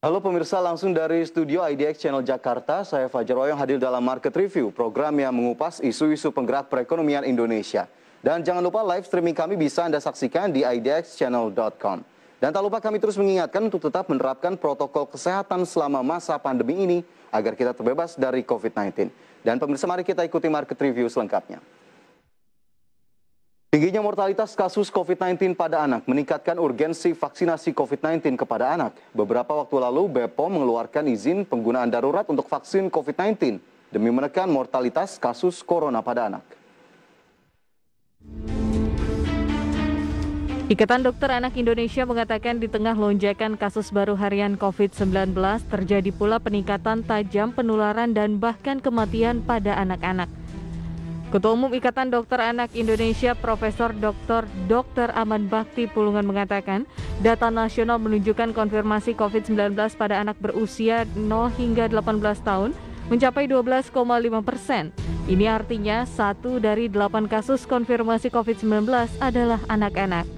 Halo pemirsa, langsung dari studio IDX Channel Jakarta, saya Fajar Royong hadir dalam Market Review, program yang mengupas isu-isu penggerak perekonomian Indonesia. Dan jangan lupa live streaming kami bisa Anda saksikan di idxchannel.com. Dan tak lupa kami terus mengingatkan untuk tetap menerapkan protokol kesehatan selama masa pandemi ini, agar kita terbebas dari COVID-19. Dan pemirsa, mari kita ikuti Market Review selengkapnya. Tingginya mortalitas kasus COVID-19 pada anak meningkatkan urgensi vaksinasi COVID-19 kepada anak. Beberapa waktu lalu, BPOM mengeluarkan izin penggunaan darurat untuk vaksin COVID-19 demi menekan mortalitas kasus corona pada anak. Ikatan Dokter Anak Indonesia mengatakan di tengah lonjakan kasus baru harian COVID-19 terjadi pula peningkatan tajam penularan dan bahkan kematian pada anak-anak. Ketua Umum Ikatan Dokter Anak Indonesia Profesor Dr. Aman Bakti Pulungan mengatakan, data nasional menunjukkan konfirmasi COVID-19 pada anak berusia 0 hingga 18 tahun mencapai 12,5%. Ini artinya 1 dari 8 kasus konfirmasi COVID-19 adalah anak-anak.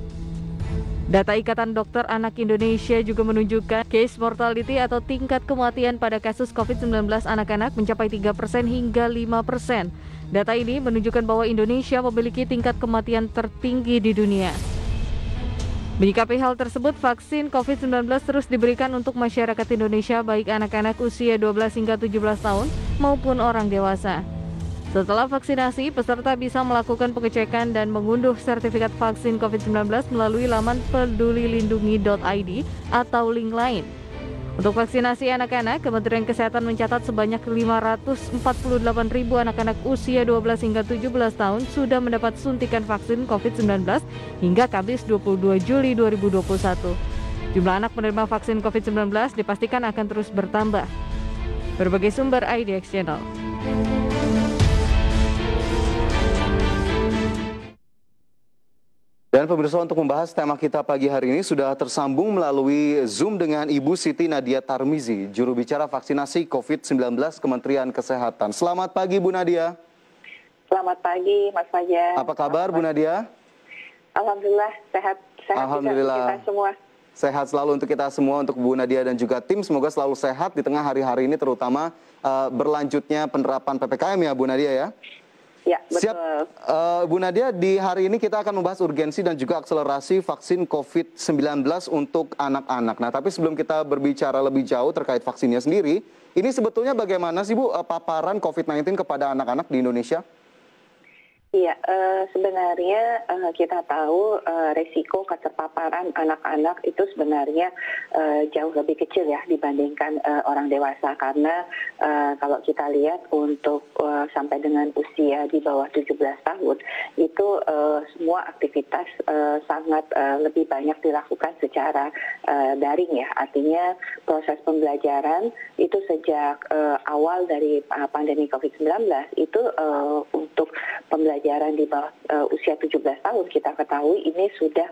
Data Ikatan Dokter Anak Indonesia juga menunjukkan case mortality atau tingkat kematian pada kasus COVID-19 anak-anak mencapai 3% hingga 5%. Data ini menunjukkan bahwa Indonesia memiliki tingkat kematian tertinggi di dunia. Menyikapi hal tersebut, vaksin COVID-19 terus diberikan untuk masyarakat Indonesia baik anak-anak usia 12 hingga 17 tahun maupun orang dewasa. Setelah vaksinasi, peserta bisa melakukan pengecekan dan mengunduh sertifikat vaksin COVID-19 melalui laman pedulilindungi.id atau link lain. Untuk vaksinasi anak-anak, Kementerian Kesehatan mencatat sebanyak 548.000 anak-anak usia 12 hingga 17 tahun sudah mendapat suntikan vaksin COVID-19 hingga Kamis 22 Juli 2021. Jumlah anak penerima vaksin COVID-19 dipastikan akan terus bertambah. Berbagai sumber IDX Channel. Dan pemirsa, untuk membahas tema kita pagi hari ini sudah tersambung melalui Zoom dengan Ibu Siti Nadia Tarmizi, juru bicara vaksinasi COVID-19 Kementerian Kesehatan. Selamat pagi Bu Nadia. Selamat pagi Mas Fajar. Apa kabar Bu Nadia? Alhamdulillah sehat. Alhamdulillah. Kita semua. Sehat selalu untuk kita semua, untuk Bu Nadia dan juga tim. Semoga selalu sehat di tengah hari-hari ini, terutama berlanjutnya penerapan PPKM ya Bu Nadia ya. Ya, betul. Siap, Bu Nadia, di hari ini kita akan membahas urgensi dan juga akselerasi vaksin COVID-19 untuk anak-anak. Nah, tapi sebelum kita berbicara lebih jauh terkait vaksinnya sendiri, ini sebetulnya bagaimana sih Bu paparan COVID-19 kepada anak-anak di Indonesia? Iya, sebenarnya kita tahu resiko keterpaparan anak-anak itu sebenarnya jauh lebih kecil ya dibandingkan orang dewasa, karena kalau kita lihat untuk sampai dengan usia di bawah 17 tahun itu semua aktivitas sangat lebih banyak dilakukan secara daring ya. Artinya proses pembelajaran itu sejak awal dari pandemi COVID-19 itu untuk pembelajaran di bawah usia 17 tahun kita ketahui ini sudah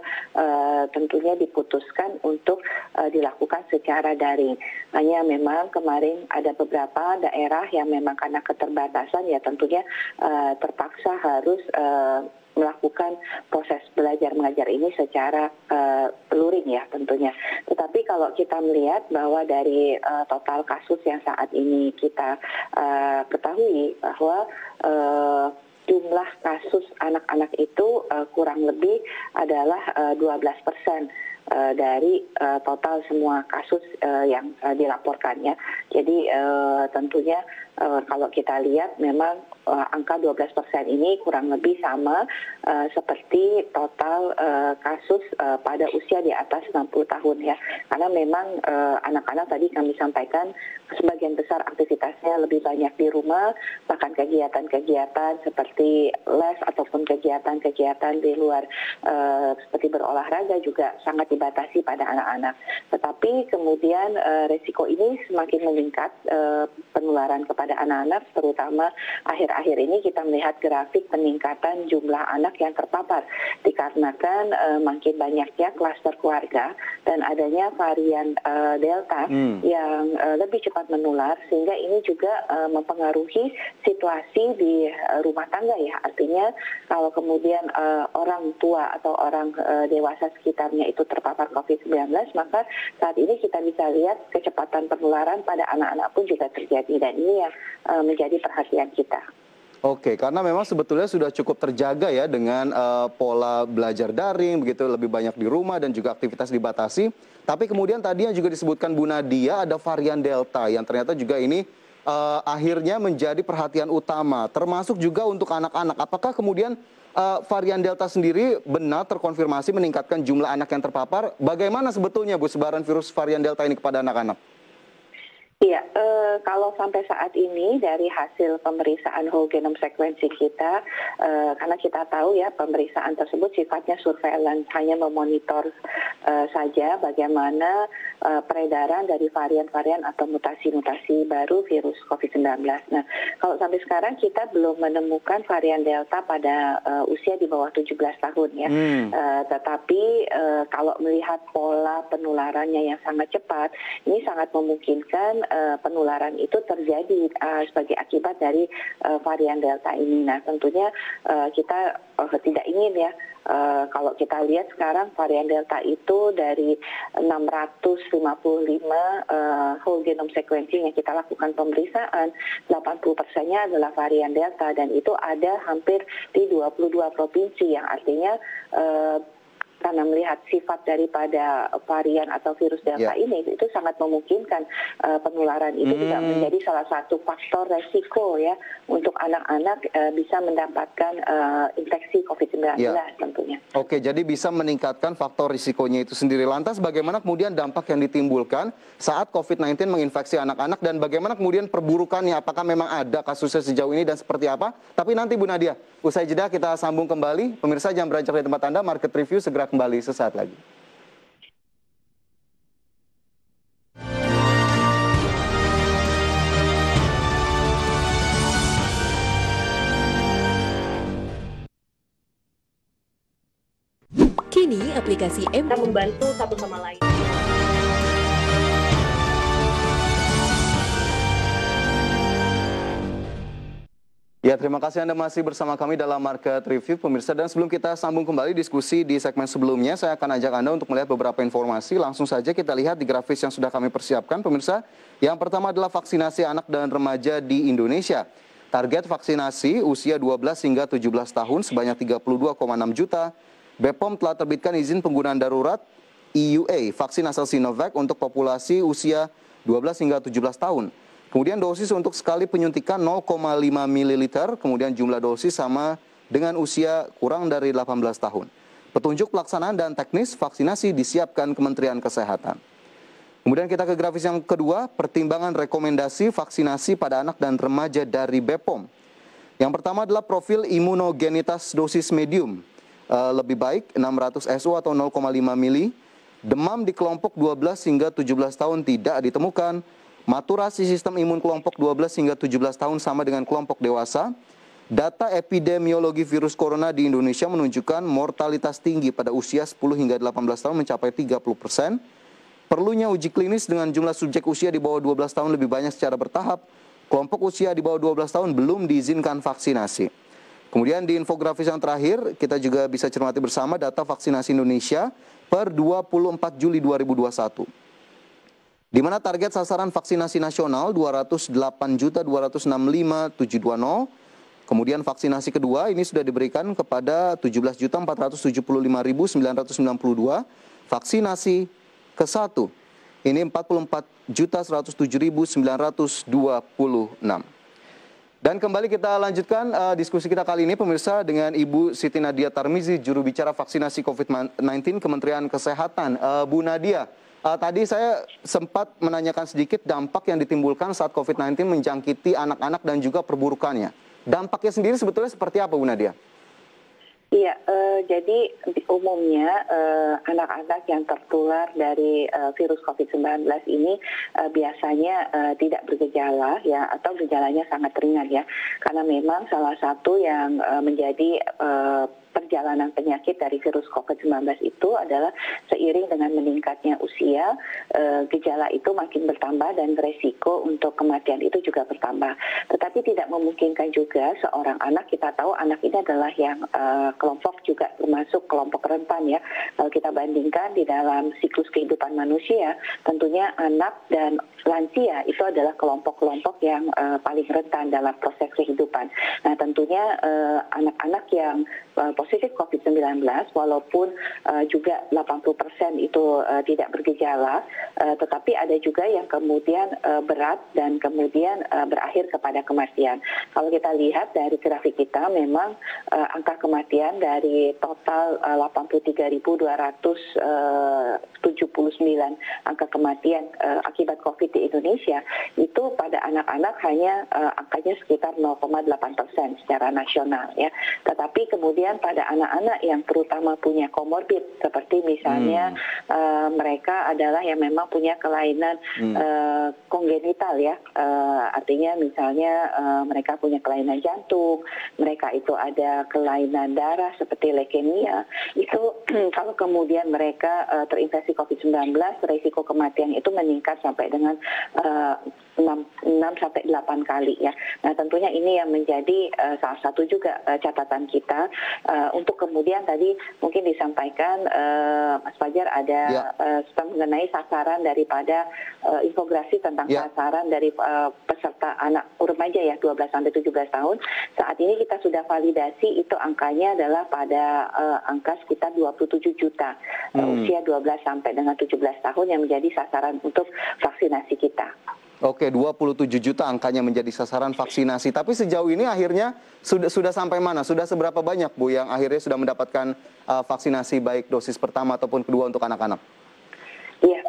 tentunya diputuskan untuk dilakukan secara daring. Hanya memang kemarin ada beberapa daerah yang memang karena keterbatasan ya tentunya terpaksa harus melakukan proses belajar mengajar ini secara luring ya tentunya. Tetapi kalau kita melihat bahwa dari total kasus yang saat ini kita ketahui bahwa jumlah kasus anak-anak itu kurang lebih adalah 12% dari total semua kasus yang dilaporkannya. Jadi tentunya kalau kita lihat memang angka 12% ini kurang lebih sama seperti total kasus pada usia di atas 60 tahun ya. Karena memang anak-anak tadi kami sampaikan sebagian besar aktivitasnya lebih banyak di rumah, bahkan kegiatan-kegiatan seperti les ataupun kegiatan-kegiatan di luar seperti berolahraga juga sangat dibatasi pada anak-anak. Tetapi kemudian resiko ini semakin meningkat penularan kepada anak-anak, terutama akhir akhir-akhir ini kita melihat grafik peningkatan jumlah anak yang terpapar dikarenakan makin banyaknya klaster keluarga dan adanya varian Delta yang lebih cepat menular, sehingga ini juga mempengaruhi situasi di rumah tangga ya. Artinya kalau kemudian orang tua atau orang dewasa sekitarnya itu terpapar COVID-19, maka saat ini kita bisa lihat kecepatan penularan pada anak-anak pun juga terjadi, dan ini yang menjadi perhatian kita. Oke, karena memang sebetulnya sudah cukup terjaga ya dengan pola belajar daring, begitu lebih banyak di rumah dan juga aktivitas dibatasi. Tapi kemudian tadi yang juga disebutkan Bu Nadia ada varian Delta yang ternyata juga ini akhirnya menjadi perhatian utama, termasuk juga untuk anak-anak. Apakah kemudian varian Delta sendiri benar terkonfirmasi meningkatkan jumlah anak yang terpapar? Bagaimana sebetulnya Bu sebaran virus varian Delta ini kepada anak-anak? Iya, kalau sampai saat ini dari hasil pemeriksaan whole genome sequencing kita, karena kita tahu ya pemeriksaan tersebut sifatnya surveillance, hanya memonitor saja bagaimana peredaran dari varian-varian atau mutasi-mutasi baru virus COVID-19. Nah, kalau sampai sekarang kita belum menemukan varian Delta pada usia di bawah 17 tahun ya. Tetapi kalau melihat pola penularannya yang sangat cepat, ini sangat memungkinkan penularan itu terjadi sebagai akibat dari varian Delta ini. Nah, tentunya kita tidak ingin ya, kalau kita lihat sekarang varian Delta itu dari 655 whole genome sequencing yang kita lakukan pemeriksaan, 80%-nya adalah varian Delta, dan itu ada hampir di 22 provinsi, yang artinya karena melihat sifat daripada varian atau virus Delta ini, itu sangat memungkinkan penularan itu juga menjadi salah satu faktor resiko ya untuk anak-anak bisa mendapatkan infeksi COVID-19 tentunya. Oke, jadi bisa meningkatkan faktor risikonya itu sendiri. Lantas bagaimana kemudian dampak yang ditimbulkan saat COVID-19 menginfeksi anak-anak, dan bagaimana kemudian perburukannya? Apakah memang ada kasusnya sejauh ini dan seperti apa? Tapi nanti Bu Nadia, usai jeda kita sambung kembali. Pemirsa jangan beranjak dari tempat Anda, Market Review segera kembali sesaat lagi. Kini aplikasi kita membantu satu sama lain. Ya, terima kasih Anda masih bersama kami dalam Market Review, pemirsa. Dan sebelum kita sambung kembali diskusi di segmen sebelumnya, saya akan ajak Anda untuk melihat beberapa informasi. Langsung saja kita lihat di grafis yang sudah kami persiapkan, pemirsa. Yang pertama adalah vaksinasi anak dan remaja di Indonesia. Target vaksinasi usia 12 hingga 17 tahun sebanyak 32,6 juta. BPOM telah terbitkan izin penggunaan darurat EUA, vaksin asal Sinovac untuk populasi usia 12 hingga 17 tahun. Kemudian dosis untuk sekali penyuntikan 0,5 ml, kemudian jumlah dosis sama dengan usia kurang dari 18 tahun. Petunjuk pelaksanaan dan teknis vaksinasi disiapkan Kementerian Kesehatan. Kemudian kita ke grafis yang kedua, pertimbangan rekomendasi vaksinasi pada anak dan remaja dari BPOM. Yang pertama adalah profil imunogenitas dosis medium. Lebih baik 600 SU atau 0,5 mili. Demam di kelompok 12 hingga 17 tahun tidak ditemukan. Maturasi sistem imun kelompok 12 hingga 17 tahun sama dengan kelompok dewasa. Data epidemiologi virus corona di Indonesia menunjukkan mortalitas tinggi pada usia 10 hingga 18 tahun mencapai 30%. Perlunya uji klinis dengan jumlah subjek usia di bawah 12 tahun lebih banyak secara bertahap. Kelompok usia di bawah 12 tahun belum diizinkan vaksinasi. Kemudian di infografis yang terakhir, kita juga bisa cermati bersama data vaksinasi Indonesia per 24 Juli 2021. Di mana target sasaran vaksinasi nasional 208.265.720. Kemudian vaksinasi kedua ini sudah diberikan kepada 17.475.992. Vaksinasi ke-1 ini 44.107.926. Dan kembali kita lanjutkan diskusi kita kali ini, pemirsa, dengan Ibu Siti Nadia Tarmizi, juru bicara vaksinasi COVID-19 Kementerian Kesehatan. Bu Nadia, tadi saya sempat menanyakan sedikit dampak yang ditimbulkan saat COVID-19 menjangkiti anak-anak dan juga perburukannya. Dampaknya sendiri sebetulnya seperti apa, Bu Nadia? Iya, jadi umumnya anak-anak yang tertular dari virus COVID-19 ini biasanya tidak bergejala ya, atau gejalanya sangat ringan ya, karena memang salah satu yang menjadi perjalanan penyakit dari virus COVID-19 itu adalah seiring dengan meningkatnya usia, gejala itu makin bertambah dan resiko untuk kematian itu juga bertambah. Tetapi tidak memungkinkan juga seorang anak, kita tahu anak ini adalah yang kelompok juga termasuk kelompok rentan ya. Kalau kita bandingkan di dalam siklus kehidupan manusia, tentunya anak dan lansia itu adalah kelompok-kelompok yang paling rentan dalam proses kehidupan. Nah tentunya anak-anak yang positif COVID-19 walaupun juga 80% itu tidak bergejala, tetapi ada juga yang kemudian berat dan kemudian berakhir kepada kematian. Kalau kita lihat dari grafik kita, memang angka kematian dari total 83.279 angka kematian akibat COVID di Indonesia, itu pada anak-anak hanya angkanya sekitar 0,8% secara nasional ya. Tetapi kemudian pada anak-anak yang terutama punya komorbid seperti misalnya mereka adalah yang memang punya kelainan kongenital ya, artinya misalnya mereka punya kelainan jantung, mereka itu ada kelainan darah seperti leukemia, itu kalau kemudian mereka terinfeksi COVID-19, risiko kematian itu meningkat sampai dengan 6-8 kali ya. Nah tentunya ini yang menjadi salah satu juga catatan kita untuk kemudian tadi mungkin disampaikan Mas Fajar ada mengenai sasaran daripada infografis tentang sasaran dari peserta anak remaja ya 12-17 tahun. Saat ini kita sudah validasi itu angkanya adalah pada angka sekitar 27 juta usia 12 sampai dengan 17 tahun yang menjadi sasaran untuk vaksinasi kita. Oke, 27 juta angkanya menjadi sasaran vaksinasi. Tapi sejauh ini akhirnya sudah sampai mana? Sudah seberapa banyak, Bu, yang akhirnya sudah mendapatkan vaksinasi baik dosis pertama ataupun kedua untuk anak-anak? Ya,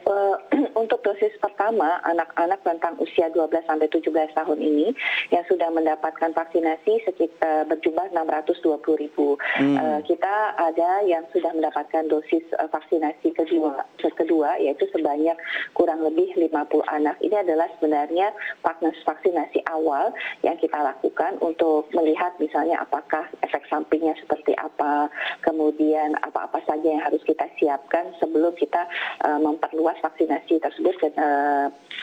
untuk dosis pertama anak-anak rentang usia 12 sampai 17 tahun ini yang sudah mendapatkan vaksinasi sekitar berjumlah 620.000. Kita ada yang sudah mendapatkan dosis vaksinasi kedua yaitu sebanyak kurang lebih 50 anak. Ini adalah sebenarnya vaksinasi awal yang kita lakukan untuk melihat misalnya apakah efek sampingnya seperti apa, kemudian apa-apa saja yang harus kita siapkan sebelum kita memperluas vaksinasi tersebut ke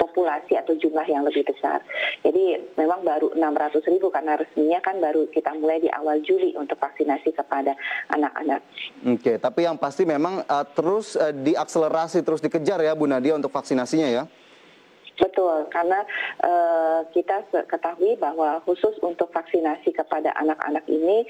populasi atau jumlah yang lebih besar. Jadi memang baru 600.000 karena resminya kan baru kita mulai di awal Juli untuk vaksinasi kepada anak-anak. Oke, tapi yang pasti memang terus diakselerasi, terus dikejar ya Bu Nadia untuk vaksinasinya ya? Betul, karena kita ketahui bahwa khusus untuk vaksinasi kepada anak-anak ini,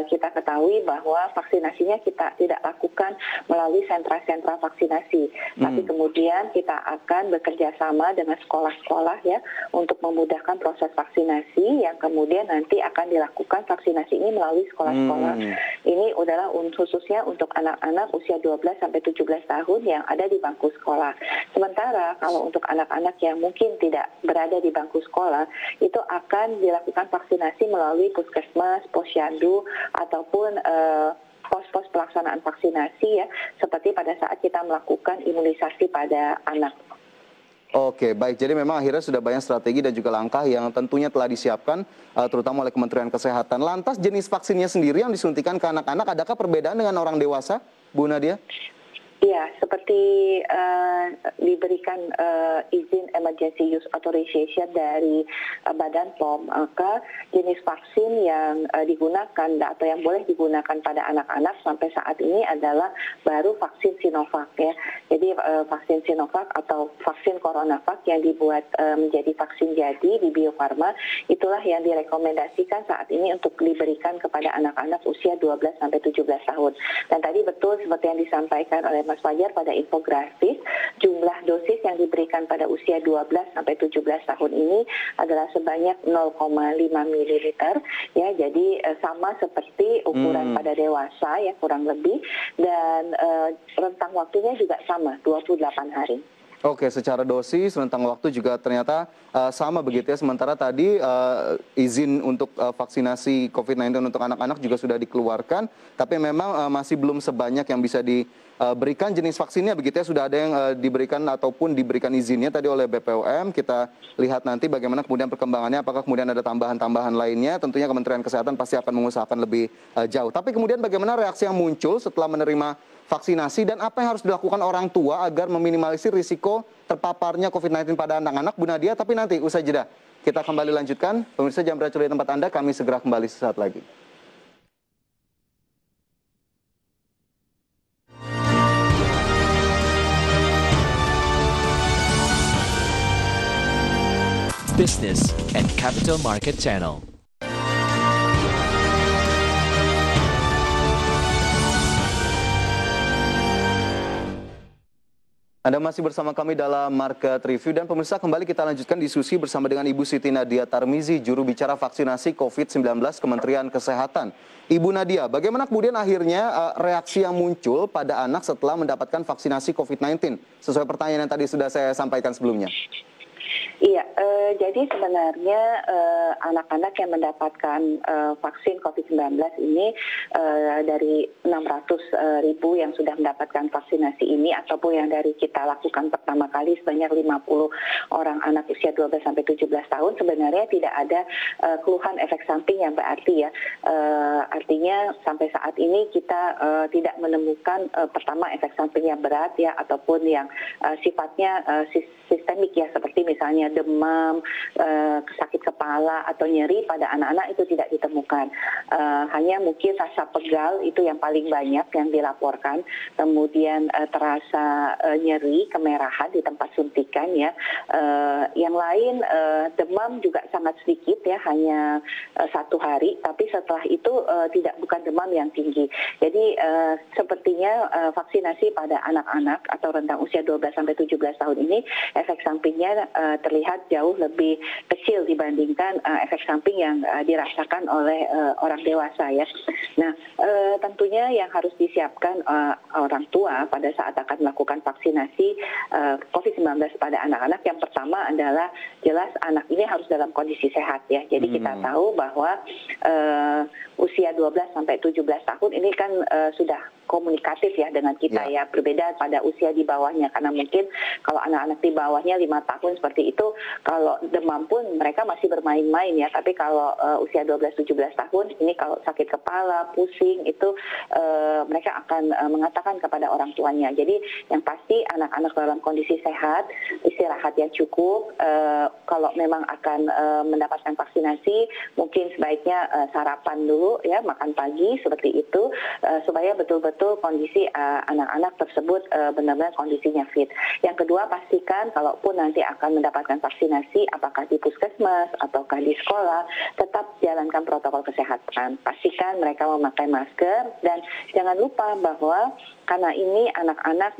kita ketahui bahwa vaksinasinya kita tidak lakukan melalui sentra-sentra vaksinasi. Tapi kemudian kita akan bekerja sama dengan sekolah-sekolah ya, untuk memudahkan proses vaksinasi yang kemudian nanti akan dilakukan vaksinasi ini melalui sekolah-sekolah. Ini adalah khususnya untuk anak-anak usia 12-17 tahun yang ada di bangku sekolah. Sementara kalau untuk anak-anak yang mungkin tidak berada di bangku sekolah, itu akan dilakukan vaksinasi melalui puskesmas, posyandu, ataupun pos-pos pelaksanaan vaksinasi ya, seperti pada saat kita melakukan imunisasi pada anak. Oke, baik. Jadi memang akhirnya sudah banyak strategi dan juga langkah yang tentunya telah disiapkan, terutama oleh Kementerian Kesehatan. Lantas jenis vaksinnya sendiri yang disuntikan ke anak-anak, adakah perbedaan dengan orang dewasa, Bu Nadia? Ya, seperti diberikan izin emergency use authorization dari Badan POM, maka jenis vaksin yang digunakan atau yang boleh digunakan pada anak-anak sampai saat ini adalah baru vaksin Sinovac ya. Jadi vaksin Sinovac atau vaksin CoronaVac yang dibuat menjadi vaksin jadi di Bio Farma, itulah yang direkomendasikan saat ini untuk diberikan kepada anak-anak usia 12 sampai 17 tahun. Dan tadi betul seperti yang disampaikan oleh Mas Fajar pada infografis, jumlah dosis yang diberikan pada usia 12 sampai 17 tahun ini adalah sebanyak 0,5 ml ya, jadi sama seperti ukuran pada dewasa ya kurang lebih, dan rentang waktunya juga sama 28 hari. Oke, secara dosis, rentang waktu juga ternyata sama begitu ya. Sementara tadi izin untuk vaksinasi COVID-19 untuk anak-anak juga sudah dikeluarkan, tapi memang masih belum sebanyak yang bisa diberikan jenis vaksinnya begitu ya. Sudah ada yang diberikan ataupun diberikan izinnya tadi oleh BPOM. Kita lihat nanti bagaimana kemudian perkembangannya, apakah kemudian ada tambahan-tambahan lainnya. Tentunya Kementerian Kesehatan pasti akan mengusahakan lebih jauh. Tapi kemudian bagaimana reaksi yang muncul setelah menerima vaksinasi dan apa yang harus dilakukan orang tua agar meminimalisir risiko terpaparnya COVID-19 pada anak-anak, Bu Nadia. Tapi nanti usai jeda kita kembali lanjutkan. Pemirsa, jangan beracun di tempat Anda, kami segera kembali sesaat lagi. Business and Capital Market Channel. Anda masih bersama kami dalam Market Review dan pemirsa, kembali kita lanjutkan diskusi bersama dengan Ibu Siti Nadia Tarmizi, juru bicara vaksinasi COVID-19 Kementerian Kesehatan. Ibu Nadia, bagaimana kemudian akhirnya reaksi yang muncul pada anak setelah mendapatkan vaksinasi COVID-19? Sesuai pertanyaan yang tadi sudah saya sampaikan sebelumnya. Iya, jadi sebenarnya anak-anak yang mendapatkan vaksin COVID-19 ini dari 600.000 yang sudah mendapatkan vaksinasi ini ataupun yang dari kita lakukan pertama kali sebanyak 50 orang anak usia 12-17 tahun sebenarnya tidak ada keluhan efek samping yang berarti ya. Artinya sampai saat ini kita tidak menemukan pertama efek samping yang berat ya ataupun yang sifatnya sistemik ya, seperti misalnya demam, sakit kepala atau nyeri pada anak-anak itu tidak ditemukan. Hanya mungkin rasa pegal itu yang paling banyak yang dilaporkan, kemudian terasa nyeri, kemerahan di tempat suntikan ya. Yang lain demam juga sangat sedikit ya, hanya 1 hari, tapi setelah itu bukan demam yang tinggi. Jadi sepertinya vaksinasi pada anak-anak atau rentang usia 12-17 tahun ini efek sampingnya terlihat jauh lebih kecil dibandingkan efek samping yang dirasakan oleh orang dewasa ya. Nah, tentunya yang harus disiapkan orang tua pada saat akan melakukan vaksinasi COVID-19 pada anak-anak, yang pertama adalah jelas anak ini harus dalam kondisi sehat ya. Jadi kita tahu bahwa usia 12-17 tahun ini kan sudah komunikatif ya dengan kita ya, berbeda pada usia di bawahnya, karena mungkin kalau anak-anak di bawahnya 5 tahun seperti itu, kalau demam pun mereka masih bermain-main ya, tapi kalau usia 12-17 tahun ini kalau sakit kepala, pusing itu mereka akan mengatakan kepada orang tuanya. Jadi yang pasti anak-anak dalam kondisi sehat, istirahat yang cukup, kalau memang akan mendapatkan vaksinasi mungkin sebaiknya sarapan dulu ya, makan pagi seperti itu, supaya betul-betul kondisi anak-anak tersebut benar-benar kondisinya fit. Yang kedua, pastikan kalaupun nanti akan mendapatkan vaksinasi, apakah di puskesmas ataukah di sekolah, tetap jalankan protokol kesehatan. Pastikan mereka memakai masker dan jangan lupa bahwa karena ini anak-anak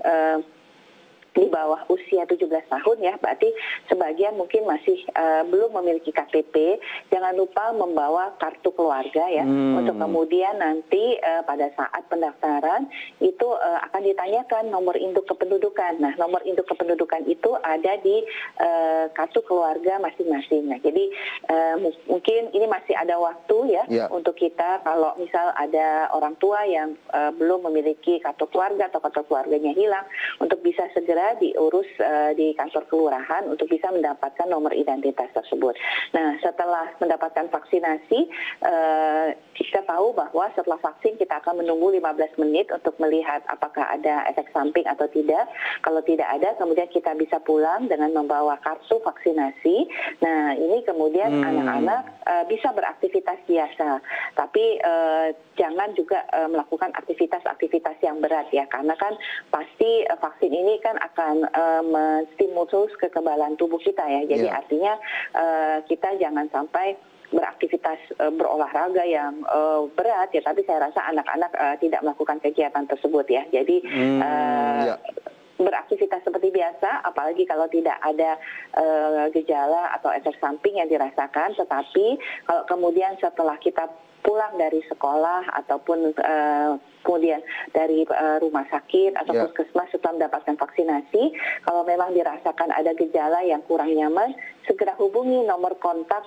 di bawah usia 17 tahun ya, berarti sebagian mungkin masih belum memiliki KTP. Jangan lupa membawa kartu keluarga ya, untuk kemudian nanti pada saat pendaftaran itu akan ditanyakan nomor induk kependudukan. Nah, nomor induk kependudukan itu ada di kartu keluarga masing-masing. Nah, jadi mungkin ini masih ada waktu ya untuk kita, kalau misal ada orang tua yang belum memiliki kartu keluarga atau kartu keluarganya hilang, untuk bisa segera diurus di kantor kelurahan untuk bisa mendapatkan nomor identitas tersebut. Nah, setelah mendapatkan vaksinasi, kita tahu bahwa setelah vaksin kita akan menunggu 15 menit untuk melihat apakah ada efek samping atau tidak. Kalau tidak ada, kemudian kita bisa pulang dengan membawa kartu vaksinasi. Nah, ini kemudian anak-anak bisa beraktivitas biasa, tapi jangan juga melakukan aktivitas-aktivitas yang berat ya, karena kan pasti vaksin ini kan akan menstimulus kekebalan tubuh kita ya. Jadi artinya kita jangan sampai beraktivitas berolahraga yang berat ya, tapi saya rasa anak-anak tidak melakukan kegiatan tersebut ya. Jadi beraktivitas seperti biasa, apalagi kalau tidak ada gejala atau efek samping yang dirasakan. Tetapi kalau kemudian setelah kita pulang dari sekolah ataupun kemudian dari rumah sakit atau puskesmas setelah mendapatkan vaksinasi. Kalau memang dirasakan ada gejala yang kurang nyaman, segera hubungi nomor kontak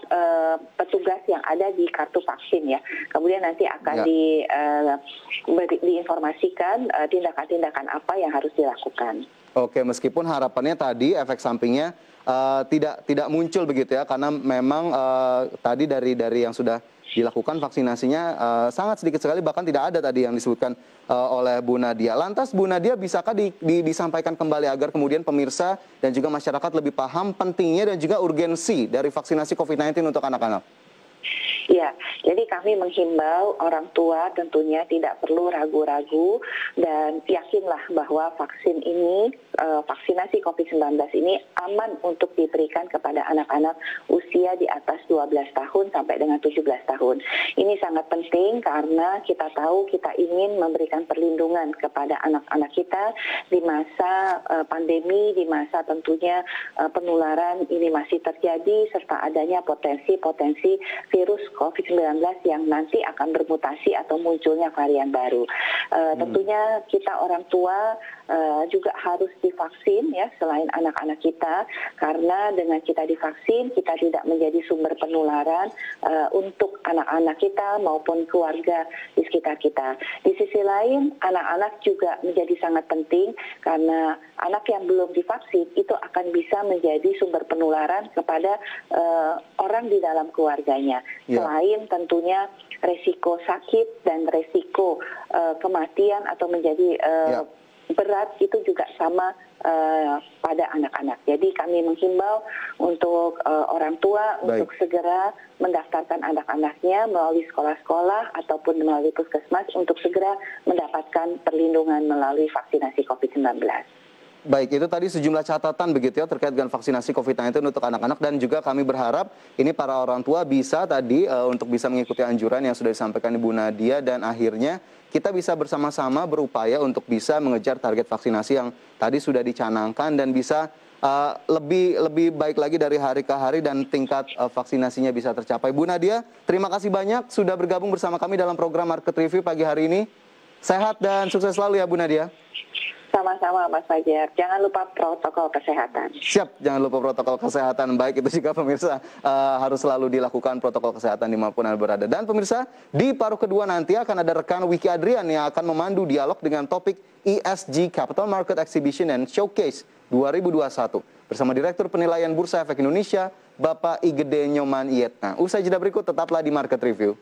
petugas yang ada di kartu vaksin ya. Kemudian nanti akan diinformasikan tindakan-tindakan apa yang harus dilakukan. Oke, meskipun harapannya tadi efek sampingnya tidak muncul begitu ya, karena memang tadi dari yang sudah dilakukan vaksinasinya sangat sedikit sekali, bahkan tidak ada tadi yang disebutkan oleh Bu Nadia. Lantas Bu Nadia, bisakah disampaikan kembali agar kemudian pemirsa dan juga masyarakat lebih paham pentingnya dan juga urgensi dari vaksinasi COVID-19 untuk anak-anak? Ya, jadi kami menghimbau orang tua tentunya tidak perlu ragu-ragu dan yakinlah bahwa vaksin ini, vaksinasi COVID-19 ini aman untuk diberikan kepada anak-anak usia di atas 12 tahun sampai dengan 17 tahun. Ini sangat penting karena kita tahu kita ingin memberikan perlindungan kepada anak-anak kita di masa pandemi, di masa tentunya penularan ini masih terjadi serta adanya potensi virus COVID-19 yang nanti akan bermutasi atau munculnya varian baru. Tentunya kita orang tua juga harus divaksin ya, selain anak-anak kita, karena dengan kita divaksin kita tidak menjadi sumber penularan untuk anak-anak kita maupun keluarga di sekitar kita. Di sisi lain, anak-anak juga menjadi sangat penting karena anak yang belum divaksin itu akan bisa menjadi sumber penularan kepada orang di dalam keluarganya. Selain tentunya resiko sakit dan resiko kematian atau menjadi berat itu juga sama pada anak-anak. Jadi kami menghimbau untuk orang tua untuk segera mendaftarkan anak-anaknya melalui sekolah-sekolah ataupun melalui puskesmas untuk segera mendapatkan perlindungan melalui vaksinasi COVID-19. Baik, itu tadi sejumlah catatan begitu ya terkait dengan vaksinasi COVID-19 untuk anak-anak, dan juga kami berharap ini para orang tua bisa tadi untuk bisa mengikuti anjuran yang sudah disampaikan Ibu Nadia, dan akhirnya kita bisa bersama-sama berupaya untuk bisa mengejar target vaksinasi yang tadi sudah dicanangkan dan bisa lebih baik lagi dari hari ke hari dan tingkat vaksinasinya bisa tercapai. Bu Nadia, terima kasih banyak sudah bergabung bersama kami dalam program Market Review pagi hari ini. Sehat dan sukses selalu ya Bu Nadia. Sama-sama Mas Fajar, jangan lupa protokol kesehatan. Siap, jangan lupa protokol kesehatan. Baik, itu juga pemirsa harus selalu dilakukan protokol kesehatan dimanapun Anda berada. Dan pemirsa, di paruh kedua nanti akan ada rekan Wiki Adrian yang akan memandu dialog dengan topik ESG Capital Market Exhibition and Showcase 2021 bersama Direktur Penilaian Bursa Efek Indonesia, Bapak Igede Nyoman Iyetna. Usai jeda berikut, tetaplah di Market Review.